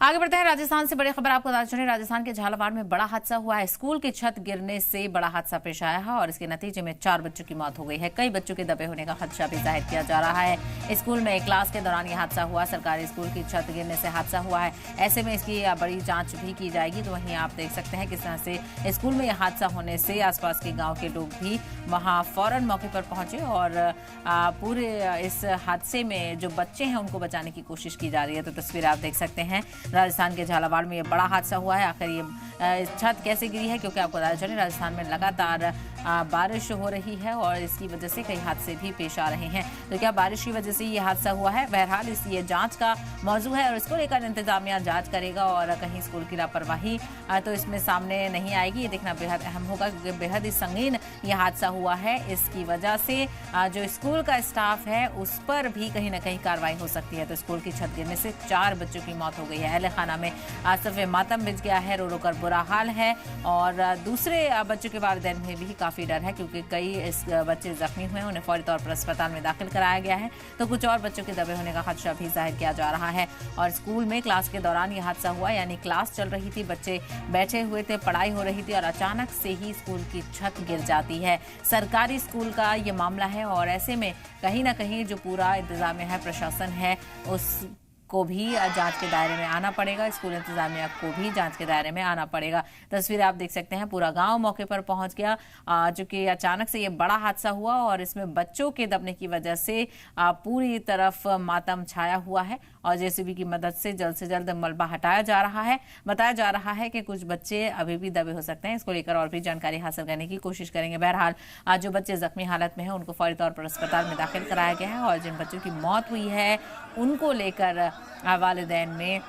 आगे बढ़ते हैं। राजस्थान से बड़ी खबर आपको बता चलें, राजस्थान के झालावाड़ में बड़ा हादसा हुआ है। स्कूल की छत गिरने से बड़ा हादसा पेश आया है और इसके नतीजे में 4 बच्चों की मौत हो गई है। कई बच्चों के दबे होने का खदशा भी जाहिर किया जा रहा है। स्कूल में क्लास के दौरान यह हादसा हुआ। सरकारी स्कूल की छत गिरने से हादसा हुआ है। ऐसे में इसकी बड़ी जांच भी की जाएगी। तो वहीं आप देख सकते हैं किस तरह से स्कूल में यह हादसा होने से आसपास के गाँव के लोग भी वहाँ फौरन मौके पर पहुंचे और पूरे इस हादसे में जो बच्चे हैं उनको बचाने की कोशिश की जा रही है। तो तस्वीर आप देख सकते हैं, राजस्थान के झालावाड़ में ये बड़ा हादसा हुआ है। आखिर ये छत कैसे गिरी है, क्योंकि आपको बताया चले राजस्थान में लगातार बारिश हो रही है और इसकी वजह से कई हादसे भी पेश आ रहे हैं। तो क्या बारिश की वजह से ये हादसा हुआ है? बहरहाल ये जांच का मौजू है और इसको लेकर इंतजामिया जांच करेगा और कहीं स्कूल की लापरवाही तो इसमें सामने नहीं आएगी। ये देखना बेहद अहम होगा क्योंकि बेहद ही संगीन ये हादसा हुआ है। इसकी वजह से जो स्कूल का स्टाफ है उस पर भी कहीं ना कहीं कार्रवाई हो सकती है। तो स्कूल की छत गिरने से 4 बच्चों की मौत हो गई है। अहले खाना में आसफ मातम बिछ गया है, रो रो कर बुरा हाल है और दूसरे बच्चों के वालिदैन में भी काफी डर है क्योंकि कई बच्चे जख्मी हुए हैं। उन्हें फौरी तौर पर अस्पताल में दाखिल कराया गया है। तो कुछ और बच्चों के दबे होने का खदशा भी जाहिर किया जा रहा है। और स्कूल में क्लास के दौरान यह हादसा हुआ, यानी क्लास चल रही थी, बच्चे बैठे हुए थे, पढ़ाई हो रही थी और अचानक से ही स्कूल की छत गिर जाती है। सरकारी स्कूल का ये मामला है और ऐसे में कहीं ना कहीं जो पूरा इंतजामिया है, प्रशासन है, उस को भी जांच के दायरे में आना पड़ेगा। स्कूल इंतजामिया को भी जांच के दायरे में आना पड़ेगा। तस्वीर आप देख सकते हैं, पूरा गांव मौके पर पहुंच गया चूंकि अचानक से ये बड़ा हादसा हुआ और इसमें बच्चों के दबने की वजह से पूरी तरफ मातम छाया हुआ है और जेसीबी की मदद से जल्द मलबा हटाया जा रहा है। बताया जा रहा है कि कुछ बच्चे अभी भी दबे हो सकते हैं। इसको लेकर और भी जानकारी हासिल करने की कोशिश करेंगे। बहरहाल जो बच्चे जख्मी हालत में हैं उनको फौरी तौर पर अस्पताल में दाखिल कराया गया है और जिन बच्चों की मौत हुई है उनको लेकर वालिदैन में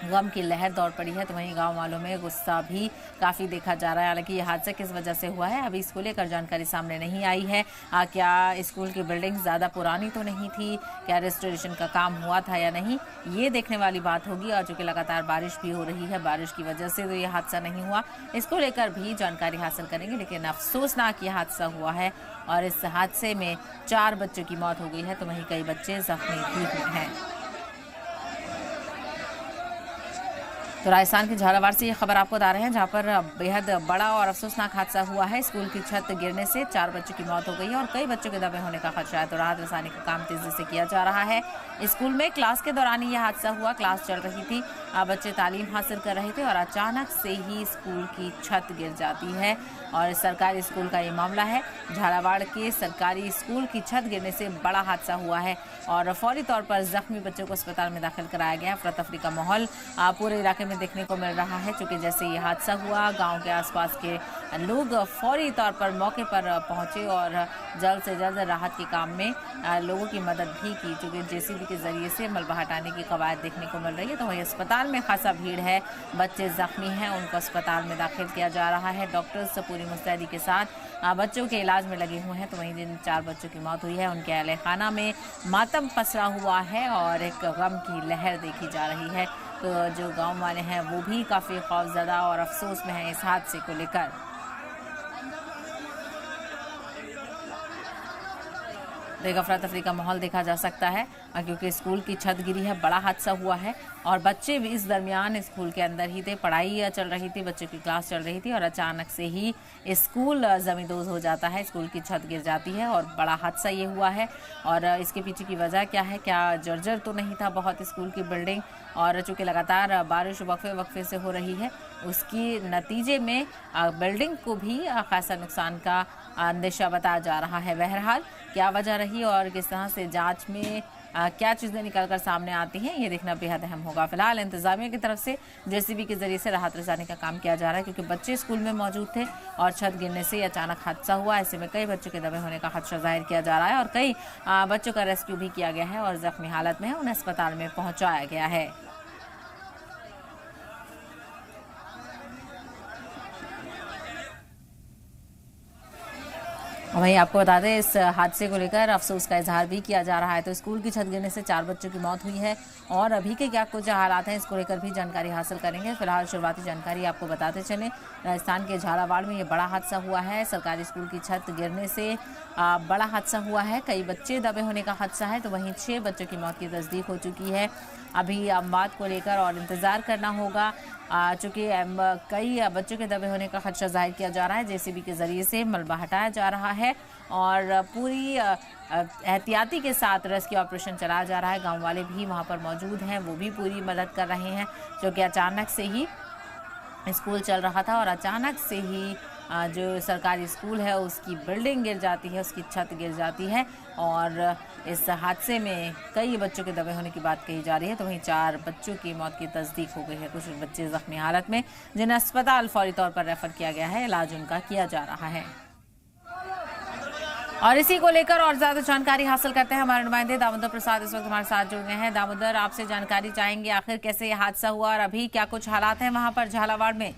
गम की लहर दौड़ पड़ी है। तो वहीं गांव वालों में गुस्सा भी काफी देखा जा रहा है। हालांकि यह हादसा किस वजह से हुआ है अभी इसको लेकर जानकारी सामने नहीं आई है। क्या स्कूल की बिल्डिंग ज्यादा पुरानी तो नहीं थी, क्या रेस्टोरेशन का काम हुआ था या नहीं, ये देखने वाली बात होगी। और चूंकि लगातार बारिश भी हो रही है, बारिश की वजह से तो यह हादसा नहीं हुआ, इसको लेकर भी जानकारी हासिल करेंगे। लेकिन अफसोसनाक यह हादसा हुआ है और इस हादसे में 4 बच्चों की मौत हो गई है। तो वहीं कई बच्चे जख्मी भी हुए हैं। तो राजस्थान के झालावाड़ से ये खबर आपको बता रहे हैं, जहां पर बेहद बड़ा और अफसोसनाक हादसा हुआ है। स्कूल की छत गिरने से 4 बच्चों की मौत हो गई है और कई बच्चों के दबे होने का खदशा है। तो राहत रसानी का काम तेजी से किया जा रहा है। स्कूल में क्लास के दौरान ही यह हादसा हुआ। क्लास चल रही थी, बच्चे तालीम हासिल कर रहे थे और अचानक से ही स्कूल की छत गिर जाती है और सरकारी स्कूल का ये मामला है। झालावाड़ के सरकारी स्कूल की छत गिरने से बड़ा हादसा हुआ है और फौरी तौर पर जख्मी बच्चों को अस्पताल में दाखिल कराया गया। अफरा तफरी का माहौल पूरे इलाके में देखने को मिल रहा है। चूंकि जैसे ये हादसा हुआ, गांव के आसपास के लोग फौरी तौर पर मौके पर पहुंचे और जल्द से जल्द राहत के काम में लोगों की मदद भी की। चूंकि जेसीबी के जरिए से मलबा हटाने की कवायद देखने को मिल रही है। तो वही अस्पताल में खासा भीड़ है, बच्चे जख्मी हैं, उनको अस्पताल में दाखिल किया जा रहा है। डॉक्टर्स पूरी मुस्तैदी के साथ बच्चों के इलाज में लगे हुए हैं। तो वहीं जिन 4 बच्चों की मौत हुई है उनके अहले खाना में मातम पसरा हुआ है और एक गम की लहर देखी जा रही है। तो जो गांव वाले हैं वो भी काफ़ी खौफजदा और अफसोस में हैं इस हादसे को लेकर। तो एक अफरा तफरी का माहौल देखा जा सकता है क्योंकि स्कूल की छत गिरी है, बड़ा हादसा हुआ है और बच्चे भी इस दरमियान स्कूल के अंदर ही थे, पढ़ाई चल रही थी, बच्चों की क्लास चल रही थी और अचानक से ही स्कूल जमींदोज हो जाता है, स्कूल की छत गिर जाती है और बड़ा हादसा ये हुआ है। और इसके पीछे की वजह क्या है, क्या जर्जर तो नहीं था बहुत स्कूल की बिल्डिंग, और चूँकि लगातार बारिश वक्फे से हो रही है उसकी नतीजे में बिल्डिंग को भी खासा नुकसान का अंदेशा बताया जा रहा है। बहरहाल क्या वजह रही और किस तरह से जांच में क्या चीज़ें निकलकर सामने आती हैं ये देखना बेहद अहम होगा। फिलहाल इंतजामिया की तरफ से जेसीबी के जरिए से राहत रसानी का काम किया जा रहा है क्योंकि बच्चे स्कूल में मौजूद थे और छत गिरने से अचानक हादसा हुआ। ऐसे में कई बच्चों के दबे होने का खदशा जाहिर किया जा रहा है और कई बच्चों का रेस्क्यू भी किया गया है और जख्मी हालत में है उन्हें अस्पताल में पहुंचाया गया है। वहीं आपको बता दें, इस हादसे को लेकर अफसोस का इजहार भी किया जा रहा है। तो स्कूल की छत गिरने से 4 बच्चों की मौत हुई है और अभी के क्या कुछ हालात हैं, इसको लेकर भी जानकारी हासिल करेंगे। फिलहाल शुरुआती जानकारी आपको बताते चलें, राजस्थान के झालावाड़ में ये बड़ा हादसा हुआ है। सरकारी स्कूल की छत गिरने से बड़ा हादसा हुआ है। कई बच्चे दबे होने का हादसा है, तो वहीं 6 बच्चों की मौत की तस्दीक हो चुकी है। अभी अमवात को लेकर और इंतजार करना होगा, चूँकि कई बच्चों के दबे होने का खदशा जाहिर किया जा रहा है। जेसीबी के जरिए से मलबा हटाया जा रहा है और पूरी एहतियाती के साथ रेस्क्यू ऑपरेशन चलाया जा रहा है। गांव वाले भी वहां पर मौजूद हैं, वो भी पूरी मदद कर रहे हैं, क्योंकि अचानक से ही स्कूल चल रहा था और अचानक से ही जो सरकारी स्कूल है उसकी बिल्डिंग गिर जाती है, उसकी छत गिर जाती है और इस हादसे में कई बच्चों के दबे होने की बात कही जा रही है। तो वहीं 4 बच्चों की मौत की तस्दीक हो गई है। कुछ बच्चे जख्मी हालत में, जिन्हें अस्पताल फौरी तौर पर रेफर किया गया है, इलाज उनका किया जा रहा है। और इसी को लेकर और ज्यादा जानकारी हासिल करते हैं, हमारे नुमाइंदे दामोदर प्रसाद इस वक्त हमारे साथ जुड़ गए हैं। दामोदर, आपसे जानकारी चाहेंगे आखिर कैसे ये हादसा हुआ और अभी क्या कुछ हालात हैं वहां पर झालावाड़ में?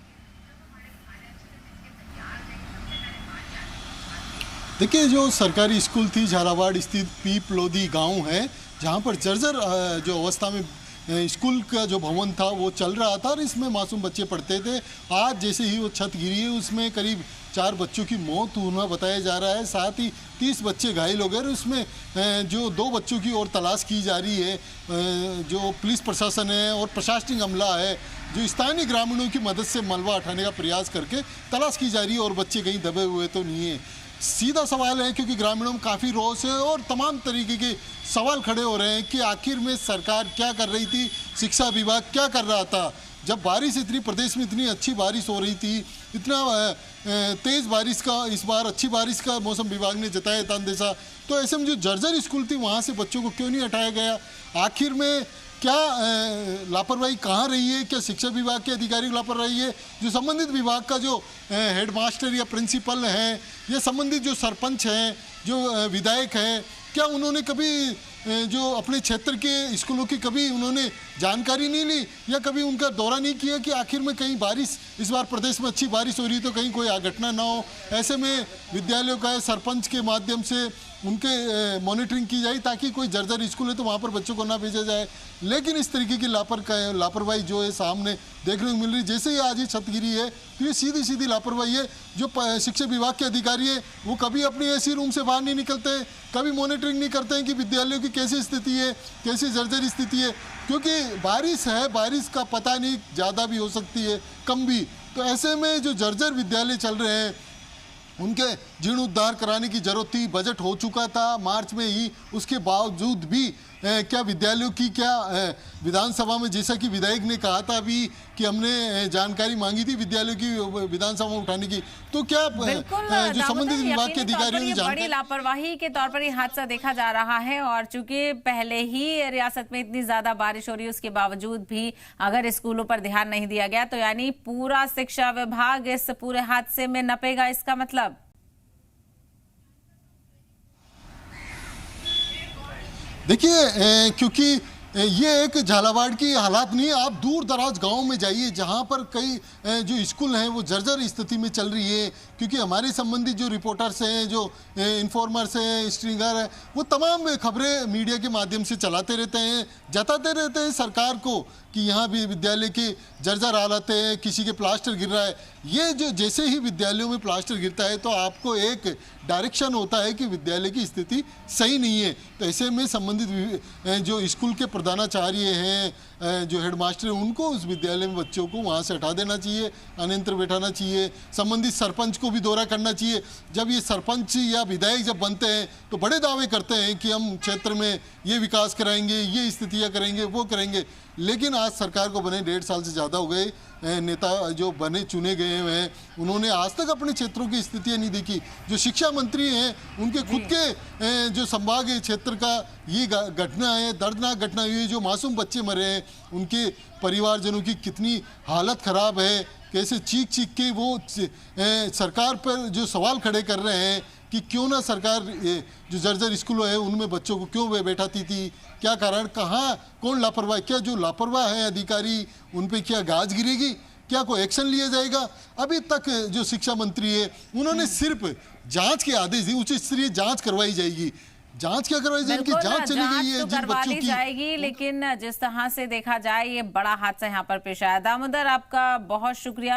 देखिए, जो सरकारी स्कूल थी झालावाड़ स्थित पीप लोधी गांव है, जहां पर जर्जर जो अवस्था में स्कूल का जो भवन था वो चल रहा था और इसमें मासूम बच्चे पढ़ते थे। आज जैसे ही वो छत गिरी है उसमें करीब 4 बच्चों की मौत होना बताया जा रहा है, साथ ही 30 बच्चे घायल हो गए और उसमें जो 2 बच्चों की और तलाश की जा रही है। जो पुलिस प्रशासन है और प्रशासनिक अमला है, जो स्थानीय ग्रामीणों की मदद से मलबा हटाने का प्रयास करके तलाश की जा रही है और बच्चे कहीं दबे हुए तो नहीं है। सीधा सवाल है, क्योंकि ग्रामीणों में काफ़ी रोष है और तमाम तरीके के सवाल खड़े हो रहे हैं कि आखिर में सरकार क्या कर रही थी, शिक्षा विभाग क्या कर रहा था। जब बारिश इतनी प्रदेश में इतनी अच्छी बारिश हो रही थी, इतना तेज़ बारिश का इस बार अच्छी बारिश का मौसम विभाग ने जताया था अंदेशा, तो ऐसे में जो जर्जर स्कूल थी वहाँ से बच्चों को क्यों नहीं हटाया गया? आखिर में क्या लापरवाही कहाँ रही है? क्या शिक्षा विभाग के अधिकारी लापरवाही है? जो संबंधित विभाग का जो हेडमास्टर या प्रिंसिपल हैं या संबंधित जो सरपंच हैं, जो विधायक हैं, क्या उन्होंने कभी जो अपने क्षेत्र के स्कूलों की कभी उन्होंने जानकारी नहीं ली या कभी उनका दौरा नहीं किया कि आखिर में कहीं बारिश इस बार प्रदेश में अच्छी बारिश हो रही तो कहीं कोई घटना ना हो? ऐसे में विद्यालयों का सरपंच के माध्यम से उनके मॉनिटरिंग की जाए ताकि कोई जर्जर स्कूल है तो वहाँ पर बच्चों को ना भेजा जाए। लेकिन इस तरीके की लापरवाही जो है सामने देखने को मिल रही। जैसे ही आज ये छत गिरी है तो ये सीधी सीधी लापरवाही है। जो शिक्षा विभाग के अधिकारी है वो कभी अपने एसी रूम से बाहर नहीं निकलते, कभी मॉनिटरिंग नहीं करते हैं कि विद्यालयों की कैसी स्थिति है, कैसी जर्जर स्थिति है, क्योंकि बारिश है, बारिश का पता नहीं, ज़्यादा भी हो सकती है, कम भी। तो ऐसे में जो जर्जर विद्यालय चल रहे हैं उनके जीर्णोद्धार कराने की जरूरत थी। बजट हो चुका था मार्च में ही, उसके बावजूद भी क्या विद्यालयों की क्या विधानसभा में, जैसा कि विधायक ने कहा था अभी कि हमने जानकारी मांगी थी विद्यालयों की विधानसभा में उठाने की, तो क्या जो संबंधित विभाग के अधिकारियों ने बड़ी लापरवाही के तौर पर ये हादसा देखा जा रहा है। और चूंकि पहले ही रियासत में इतनी ज्यादा बारिश हो रही है, उसके बावजूद भी अगर स्कूलों पर ध्यान नहीं दिया गया तो यानी पूरा शिक्षा विभाग इस पूरे हादसे में नपेगा, इसका मतलब? देखिए, क्योंकि ये एक झालावाड़ की हालात नहीं है। आप दूर दराज गांव में जाइए जहां पर कई जो स्कूल हैं वो जर्जर स्थिति में चल रही है, क्योंकि हमारे संबंधित जो रिपोर्टर्स हैं, जो इन्फॉर्मर्स हैं, स्ट्रिंगर हैं, वो तमाम खबरें मीडिया के माध्यम से चलाते रहते हैं, जताते रहते हैं सरकार को कि यहाँ भी विद्यालय की जर्जर हालत है, किसी के प्लास्टर गिर रहा है। ये जो जैसे ही विद्यालयों में प्लास्टर गिरता है तो आपको एक डायरेक्शन होता है कि विद्यालय की स्थिति सही नहीं है। तो ऐसे में संबंधित जो स्कूल के प्रधानाचार्य हैं, जो हेडमास्टर हैं, उनको उस विद्यालय में बच्चों को वहाँ से हटा देना चाहिए, अन्यत्र बैठाना चाहिए। संबंधित सरपंच को भी दौरा करना चाहिए। जब ये सरपंच या विधायक जब बनते हैं तो बड़े दावे करते हैं कि हम क्षेत्र में ये विकास कराएंगे, ये स्थितियाँ करेंगे, वो करेंगे, लेकिन आज सरकार को बने 1.5 साल से ज़्यादा हो गए। नेता जो बने चुने गए हैं उन्होंने आज तक अपने क्षेत्रों की स्थितियां नहीं देखी। जो शिक्षा मंत्री हैं उनके खुद के जो संभाग क्षेत्र का ये घटना है, दर्दनाक घटना हुई है। जो मासूम बच्चे मरे हैं उनके परिवारजनों की कितनी हालत खराब है, कैसे चीख चीख के वो सरकार पर जो सवाल खड़े कर रहे हैं कि क्यों ना सरकार जो जर्जर स्कूल है उनमें बच्चों को क्यों बैठाती थी, क्या कारण, कहाँ कौन लापरवाह, क्या जो लापरवाह है अधिकारी उन पे क्या गाज गिरेगी? क्या कोई एक्शन लिया जाएगा? अभी तक जो शिक्षा मंत्री है उन्होंने सिर्फ जांच के आदेश दिए, उच्च स्तरीय जांच करवाई जाएगी। जांच क्या करवाई जाएगी? जांच चली गई है तो जिन करवा बच्चों ली की। जाएगी, लेकिन जिस तरह से देखा जाए ये बड़ा हादसा यहाँ पर पेश आया। दामोदर, आपका बहुत शुक्रिया।